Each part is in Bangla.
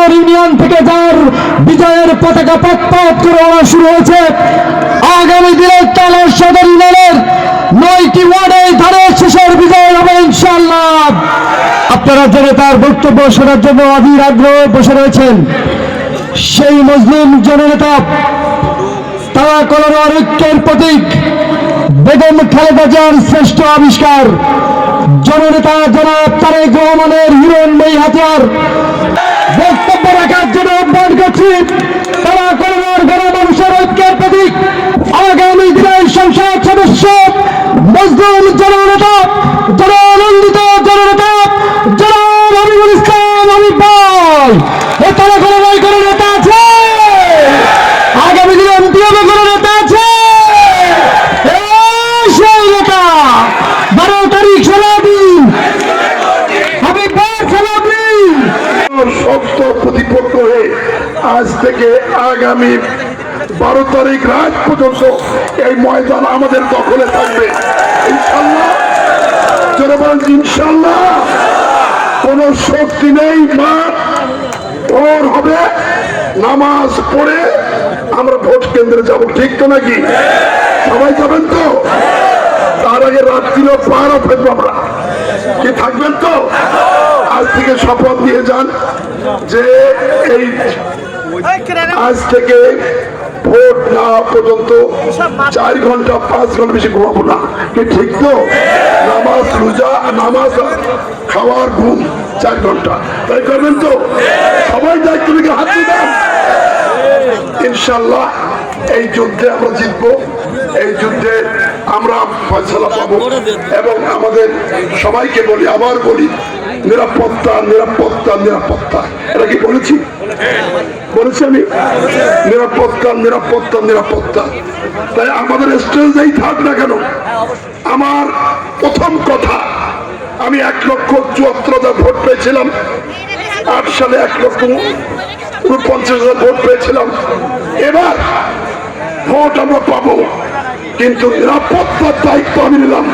সদর ইউনিয়ন থেকে যার বিজয়ের পতাকা পথ করে ওরা শুরু হয়েছে। আগামী দিনে তালার সদর ইউনিয়নের 9টি ওয়ার্ডে ধানের শেষের বিজয় হবে ইনশাআল্লাহ। আপনারা জেনে তার বক্তব্য শোনার জন্য অধীর আগ্রহে বসে রয়েছেন। সেই মুসলিম জননেতা তারা কলোনির ঐক্যের প্রতীক বেগম খালেদা জিয়ার শ্রেষ্ঠ আবিষ্কার জননেতা জনাব তারেক রহমানের হিরণময়ী হাতিয়ার বক্তব্য রাখার জন্য আহ্বান করছি। তারা কলোনির গণমানুষের ঐক্যের প্রতীক আগামী দিনের সংসদ সদস্য মজলুম জননেতা জনানন্দিত জননেতা জনাব হাবিবুল ইসলাম হাবিব ভাই। এ তারা কলোনির কোনো নেতা আছে? আগামী দিনে এমপিও কোনো নেতা আছে? সেই নেতা 12 তারিখ সারাদিন হাবিব ভাই সারাদিন শক্ত প্রতিপক্ষ হয়ে আজ থেকে আগামী 12 তারিখ রাত পর্যন্ত এই ময়দান আমাদের দখলে থাকবে ইনশাআল্লাহ। জোরে বলেন ইনশাআল্লাহ। কোন শক্তি নেই, মাঠ ভোর হবে, নামাজ পড়ে আমরা ভোট কেন্দ্রে যাব, ঠিক তো নাকি? সবাই যাবেন তো? তার আগে রাত্রিও পাহারা ফেলবো আমরা, কি থাকবেন তো? আজ থেকে শপথ নিয়ে যান যে এই আজ থেকে ভোট না পর্যন্ত 4 ঘন্টা 5 ঘন্টা বেশি ঘুমাবো না, কি ঠিক তো? নামাজ রোজা, নামাজ খাওয়ার ঘুম 4 ঘন্টা, তাই করবেন তো? সবাই দায়িত্ব থেকে হাত দেন ইনশাল্লাহ। এই যুদ্ধে আমরা জিতবো, এই যুদ্ধে আমরা ফয়সালা পাবো। এবং আমাদের সবাইকে বলি, আবার বলি, নিরাপত্তা নিরাপত্তা নিরাপত্তা। এটা কি বলেছি? বলেছি আমি, নিরাপত্তা নিরাপত্তা নিরাপত্তা। তাই আমাদের স্টেজেই থাক না কেন, আমার প্রথম কথা, আমি 1,74,000 ভোট পেয়েছিলাম। 8 সালে 1,49,000 ভোট পেয়েছিলাম। এবার ভোট আমরা পাবো, কিন্তু নিরাপত্তার দায়িত্ব আমি নিলাম।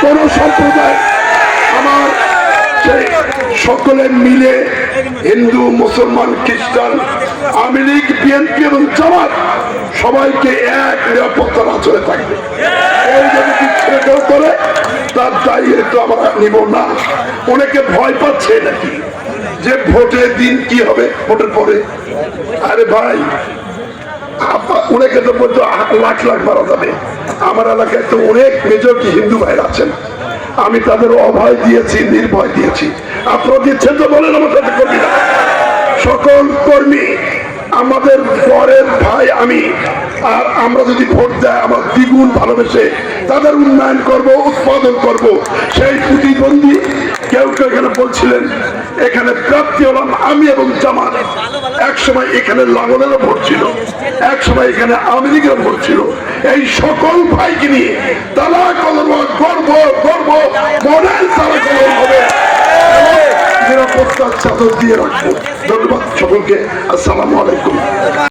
কোন সম্প্রদায় আমার সেই সকলে মিলে, হিন্দু মুসলমান খ্রিস্টান আওয়ামী লীগ বিএনপি এবং জামাত সবাইকে এক নিরাপত্তার আচরে থাকবে। কেউ যদি বিচ্ছিন্ন করে তার দায়িত্ব আমরা নিব না। অনেকে ভয় পাচ্ছে নাকি যে ভোটের দিন কি হবে, ভোটের পরে। আরে ভাই, অনেকে তো বলতো লাখ লাখ মারা যাবে। আমার এলাকায় তো অনেক মেজরিটি হিন্দু ভাইরা আছেন, আমি তাদের অভয় দিয়েছি, নির্ভয় দিয়েছি। আপনারা দিচ্ছেন তো বলেন আমার সাথে কর্মীরা। সকল কর্মী আমাদের পরের ভাই আমি, আর আমরা যদি ভোট দেয় আমরা দ্বিগুণ ভালোবেসে তাদের উন্নয়ন করব, উৎপাদন করব। সেই প্রতিবন্ধী কেউ কেউ এখানে বলছিলেন এখানে প্রাপ্তি হলাম আমি এবং জামাত। এক সময় এখানে লাঙ্গলেরও ভোট ছিল, এক সময় এখানে আওয়ামী লীগের ভোট ছিল। এই সকল ভাইকে নিয়ে তারা কলম গর্ব গর্ব মডেল তারা কলম হবে, নিরাপত্তার চাদর দিয়ে রাখবো। ধন্যবাদ সকলকে। আসসালামু আলাইকুম।